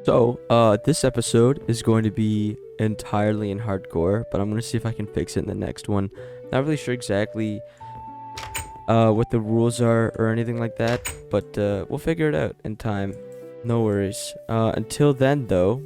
This episode is going to be entirely in hardcore, but I'm going to see if I can fix it in the next one. Not really sure exactly what the rules are or anything like that, but we'll figure it out in time. No worries. Until then, though,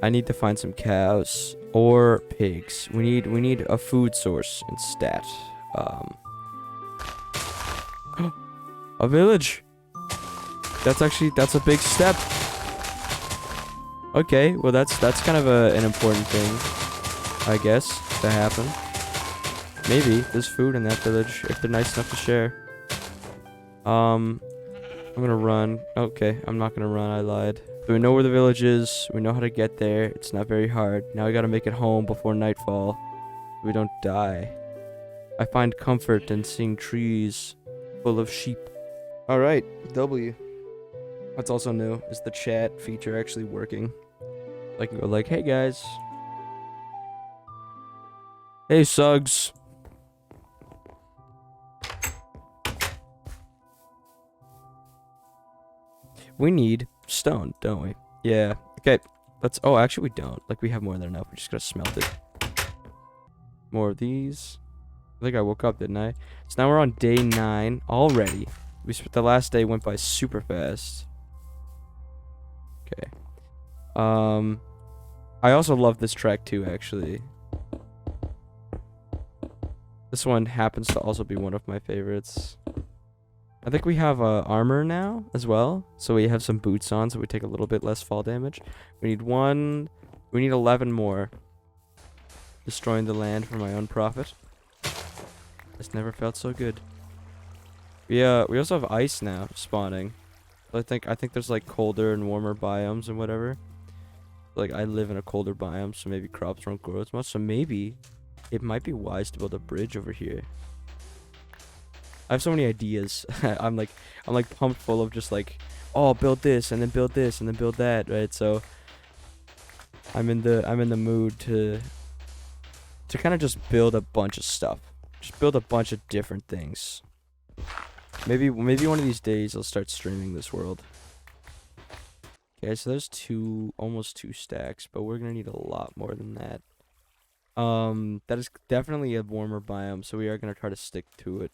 I need to find some cows or pigs. We need a food source instead. A village. That's a big step. Okay, well that's kind of an important thing, I guess, to happen. Maybe there's food in that village if they're nice enough to share. I'm gonna run. Okay, I'm not gonna run, I lied. So we know where the village is, we know how to get there, it's not very hard. Now we gotta make it home before nightfall, so we don't die. I find comfort in seeing trees full of sheep. Alright, W. What's also new is the chat feature actually working. I can go like, hey guys. Hey Suggs. We need stone, don't we? Yeah. Okay. Oh, actually we don't. Like, we have more than enough. We just gotta smelt it. More of these. I think I woke up, didn't I? So now we're on day 9 already. The last day went by super fast. Okay. I also love this track too, actually. This one happens to also be one of my favorites. I think we have armor now as well, so we have some boots on, so we take a little bit less fall damage. We need 11 more. Destroying the land for my own profit. This never felt so good. We also have ice now spawning. I think there's like colder and warmer biomes and whatever. Like, I live in a colder biome, so maybe crops won't grow as much. So maybe it might be wise to build a bridge over here. I have so many ideas. I'm like pumped full of just like, oh, build this and then build this and then build that, right? So I'm in the mood to kind of just build a bunch of stuff. Just build a bunch of different things. Maybe one of these days I'll start streaming this world. Okay, so there's almost 2 stacks, but we're gonna need a lot more than that. That is definitely a warmer biome, so we are gonna try to stick to it.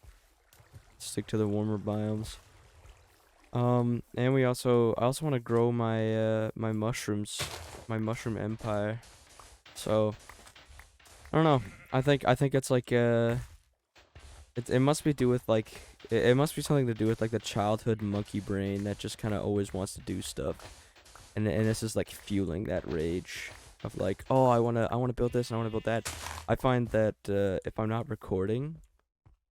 Stick to the warmer biomes. And I also want to grow my my mushrooms, my mushroom empire. So I don't know. I think it's like it must be do with like it must be something to do with like the childhood monkey brain that just kind of always wants to do stuff. And this is like fueling that rage of like, oh, I wanna build this and I wanna build that. I find that if I'm not recording,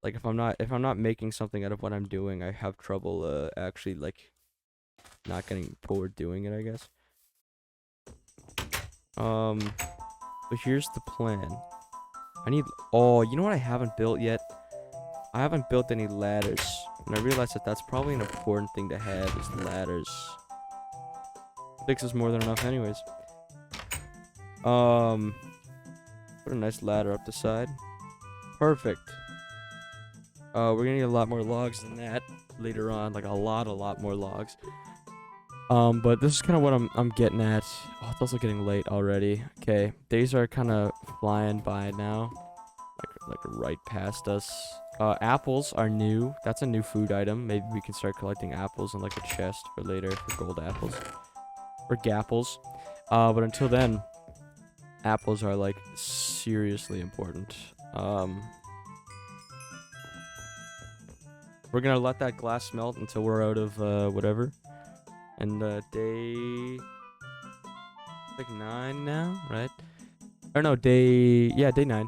like if I'm not making something out of what I'm doing, I have trouble actually like not getting bored doing it, I guess. But here's the plan. You know what I haven't built yet? I haven't built any ladders, and I realized that that's probably an important thing to have is ladders. Six is more than enough anyways. Put a nice ladder up the side. Perfect. We're gonna need a lot more logs than that later on, like a lot more logs. But this is kind of what I'm getting at. Oh, it's also getting late already. Okay, days are kind of flying by now, like right past us. Apples are new. That's a new food item. Maybe we can start collecting apples in like a chest for later for gold apples. Or gapples. But until then, apples are like seriously important. We're gonna let that glass melt until we're out of whatever. And day like 9 now, right? Or no, day 9.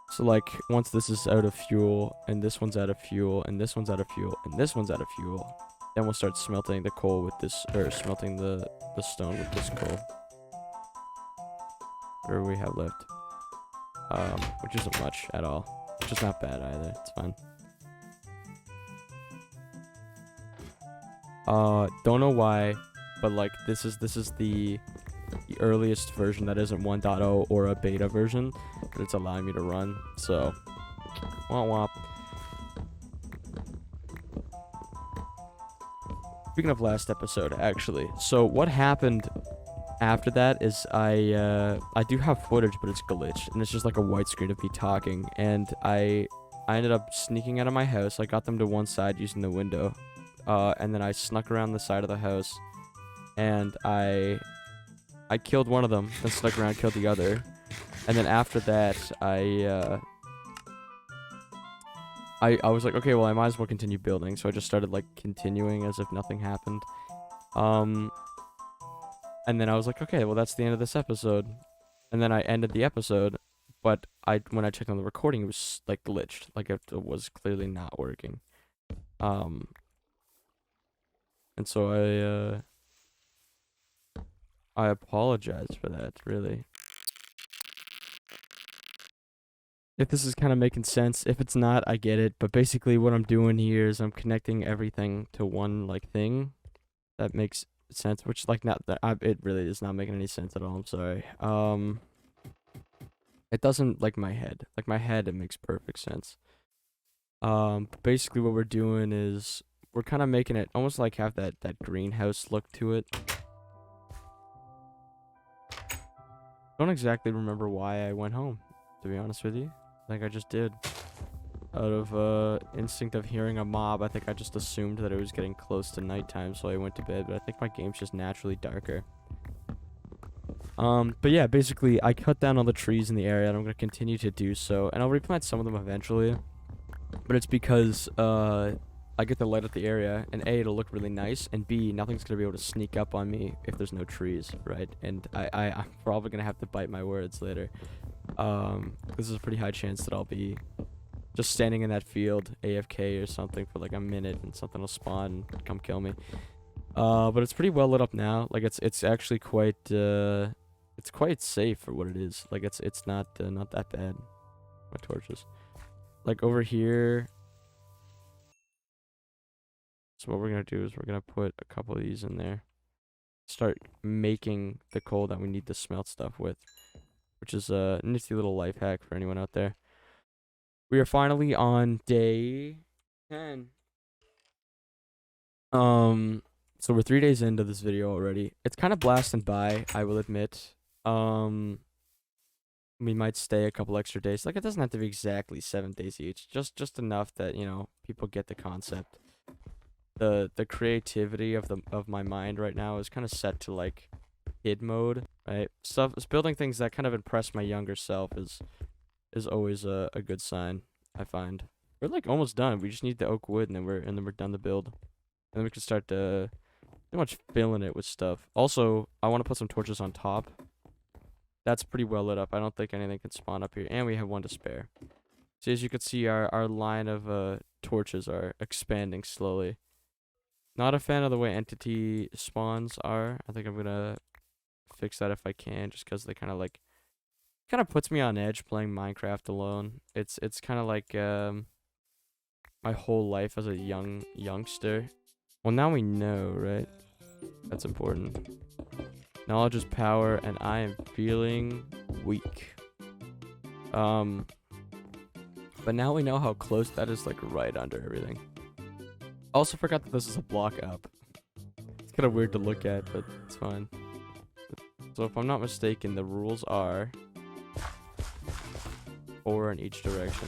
So like once this is out of fuel, and this one's out of fuel, and this one's out of fuel, and this one's out of fuel, then we'll start smelting the coal with this, or smelting the stone with this coal. Whatever we have left. Which isn't much at all. Which is not bad either. It's fine. Don't know why, but like this is the earliest version that isn't 1.0 or a beta version that it's allowing me to run. So, womp womp. speaking of last episode, actually, so what happened after that is I do have footage, but it's glitched, and it's just like a white screen of me talking, and I ended up sneaking out of my house. I got them to one side using the window, and then I snuck around the side of the house, and I killed one of them, then snuck around, killed the other, and then after that, I was like, okay, well, I might as well continue building, so I just started, like, continuing as if nothing happened. And then I was like, okay, well, that's the end of this episode. And then I ended the episode, but when I checked on the recording, it was, like, glitched. Like, it was clearly not working. And so I apologize for that, really. If this is kind of making sense. If it's not, I get it. But basically what I'm doing here is I'm connecting everything to one, like, thing that makes sense, which, like, not that it really is not making any sense at all. I'm sorry. It doesn't, like, my head. Like, my head, it makes perfect sense. Basically what we're doing is we're kind of making it almost like have that greenhouse look to it. Don't exactly remember why I went home, to be honest with you. I think I just did. Out of instinct of hearing a mob, I think I just assumed that it was getting close to nighttime, so I went to bed, but I think my game's just naturally darker. But yeah, basically, I cut down all the trees in the area, and I'm going to continue to do so, and I'll replant some of them eventually. But it's because, I get to light up the area, and A, it'll look really nice, and B, nothing's going to be able to sneak up on me if there's no trees, right? And I'm probably going to have to bite my words later. This is a pretty high chance that I'll be just standing in that field, AFK or something, for like a minute, and something will spawn and come kill me. But it's pretty well lit up now. Like, it's actually quite, it's quite safe for what it is. Like, it's not that bad. My torches. Like, over here. So what we're gonna do is we're gonna put a couple of these in there. Start making the coal that we need to smelt stuff with, which is a nifty little life hack for anyone out there. We are finally on day 10. So we're 3 days into this video already. It's kind of blasting by, I will admit. We might stay a couple extra days. Like, it doesn't have to be exactly 7 days each. Just enough that, you know, people get the concept. The creativity of my mind right now is kind of set to, like, kid mode, right? Building things that kind of impress my younger self is always a good sign, I find. We're, like, almost done. We just need the oak wood, and then we're done the build. And then we can start to pretty much filling it with stuff. Also, I want to put some torches on top. That's pretty well lit up. I don't think anything can spawn up here, and we have one to spare. So as you can see, our line of torches are expanding slowly. Not a fan of the way entity spawns are. I think I'm gonna fix that if I can, just because they kind of puts me on edge playing Minecraft alone. It's kind of like my whole life as a youngster. Well, now we know, right? That's important. Knowledge is power, and I am feeling weak. But now we know how close that is, like, right under everything. Also forgot that this is a block up. It's kind of weird to look at, but it's fine. So if I'm not mistaken, the rules are 4 in each direction.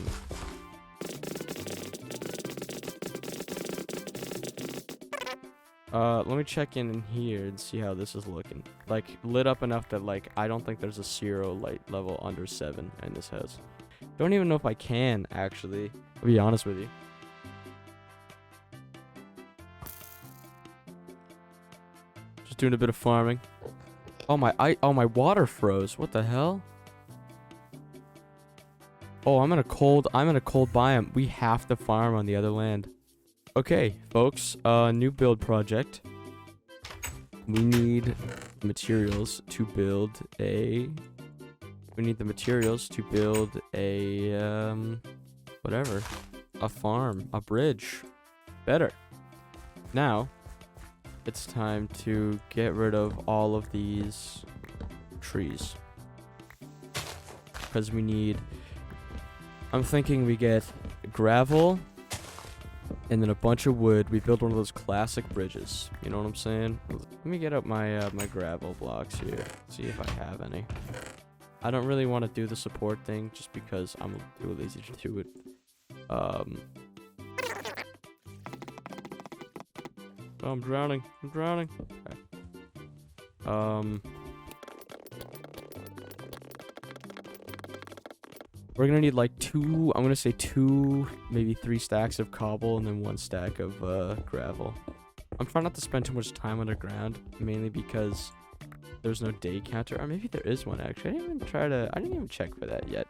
Let me check in here and see how this is looking. Like, lit up enough that, like, I don't think there's a 0 light level under 7 in this house. Don't even know if I can, actually. I'll be honest with you. Just doing a bit of farming. Oh, my water froze. What the hell? Oh, I'm in a cold biome. We have to farm on the other land. Okay, folks, new build project. We need materials to build a... We need the materials to build a, whatever. A farm. A bridge. Better. Now, it's time to get rid of all of these trees. Because we need... I'm thinking we get gravel, and then a bunch of wood. We build one of those classic bridges. You know what I'm saying? Let me get up my my gravel blocks here. See if I have any. I don't really want to do the support thing just because I'm too lazy to do it. Oh, I'm drowning. I'm drowning. Okay. We're gonna need like two, I'm gonna say two, maybe 3 stacks of cobble and then 1 stack of gravel. I'm trying not to spend too much time underground, mainly because there's no day counter. Or maybe there is one actually. I didn't even check for that yet.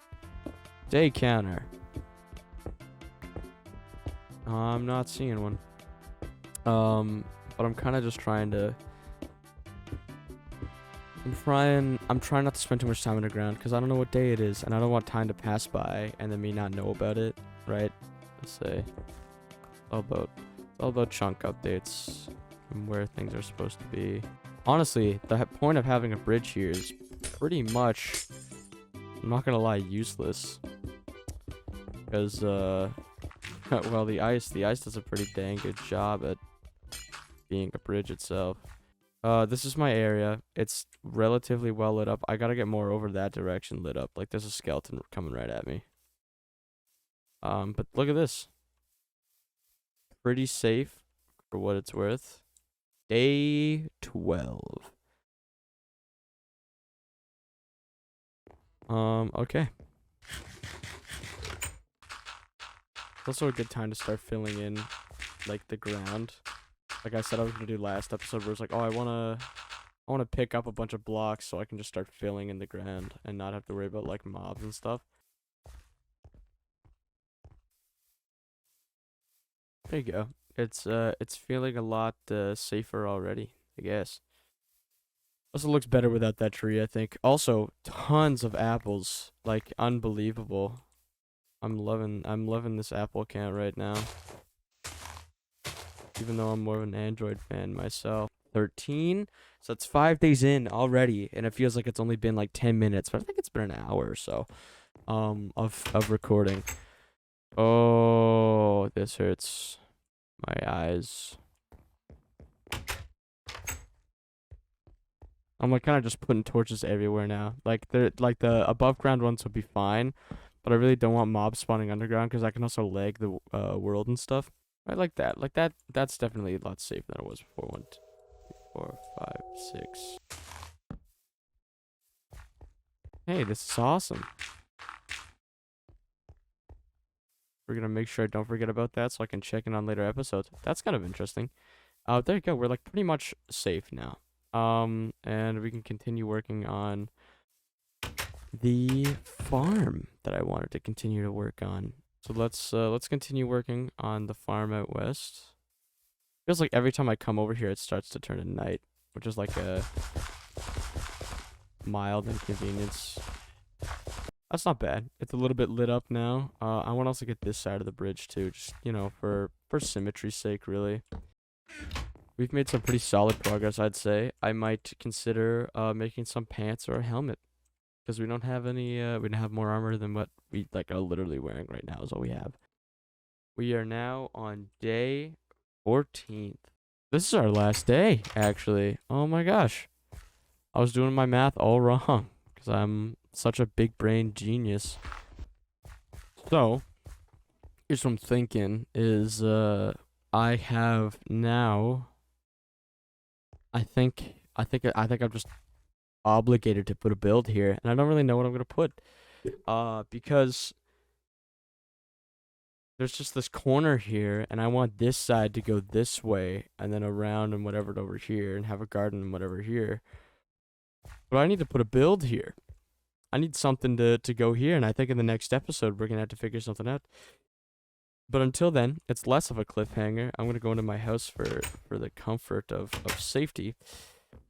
Day counter. I'm not seeing one. But I'm kind of just trying to. I'm trying not to spend too much time underground because I don't know what day it is and I don't want time to pass by and then me not know about it, right? Let's say all about chunk updates and where things are supposed to be. Honestly, the point of having a bridge here is pretty much, I'm not gonna lie, useless. Because well, the ice does a pretty dang good job at being a bridge itself. This is my area. It's relatively well lit up. I gotta get more over that direction lit up. Like, there's a skeleton coming right at me. But look at this. Pretty safe for what it's worth. Day 12. Okay. It's also a good time to start filling in, like, the ground. Like I said I was gonna do last episode, where it's like, oh, I wanna pick up a bunch of blocks so I can just start filling in the ground and not have to worry about like mobs and stuff. There you go. It's feeling a lot safer already, I guess. Also looks better without that tree, I think. Also, tons of apples, like unbelievable. I'm loving this apple count right now. Even though I'm more of an Android fan myself. 13. So it's 5 days in already, and it feels like it's only been like 10 minutes, but I think it's been an hour or so of recording. Oh, this hurts my eyes. I'm like kind of just putting torches everywhere now. Like the above ground ones would be fine, but I really don't want mobs spawning underground because I can also lag the world and stuff. I like that. Like that's definitely a lot safer than it was before. 1, 2, 3, 4, 5, 6. Hey, this is awesome. We're gonna make sure I don't forget about that so I can check in on later episodes. That's kind of interesting. There you go. We're like pretty much safe now. And we can continue working on the farm that I wanted to continue to work on. So let's continue working on the farm out west. Feels like every time I come over here, it starts to turn to night, which is like a mild inconvenience. That's not bad. It's a little bit lit up now. I want to also get this side of the bridge too, just, you know, for symmetry's sake, really. We've made some pretty solid progress, I'd say. I might consider making some pants or a helmet. Because we don't have any, we don't have more armor than what we, like, are literally wearing right now is all we have. We are now on day 14th. This is our last day, actually. Oh my gosh. I was doing my math all wrong. Because I'm such a big brain genius. So, here's what I'm thinking is, I have now, I think I'm just obligated to put a build here, and I don't really know what I'm gonna put, because there's just this corner here, and I want this side to go this way, and then around and whatever over here, and have a garden and whatever here. But I need to put a build here. I need something to go here, and I think in the next episode we're gonna have to figure something out. But until then, it's less of a cliffhanger. I'm gonna go into my house for the comfort of safety.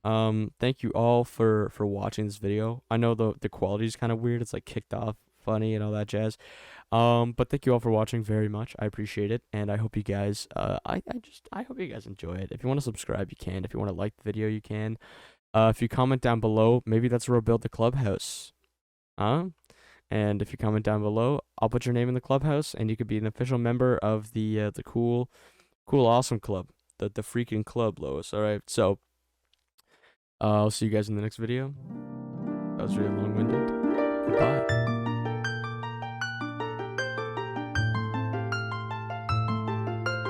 Thank you all for watching this video. I know the quality is kind of weird. It's like kicked off funny and all that jazz. But thank you all for watching very much. I appreciate it, and I hope you guys I hope you guys enjoy it. If you want to subscribe, you can. If you want to like the video, you can. If you comment down below, maybe that's where we'll build the clubhouse. And if you comment down below, I'll put your name in the clubhouse, and you could be an official member of the cool, awesome club, the freaking club, Lois. All right, so I'll see you guys in the next video. That was really long-winded. Goodbye.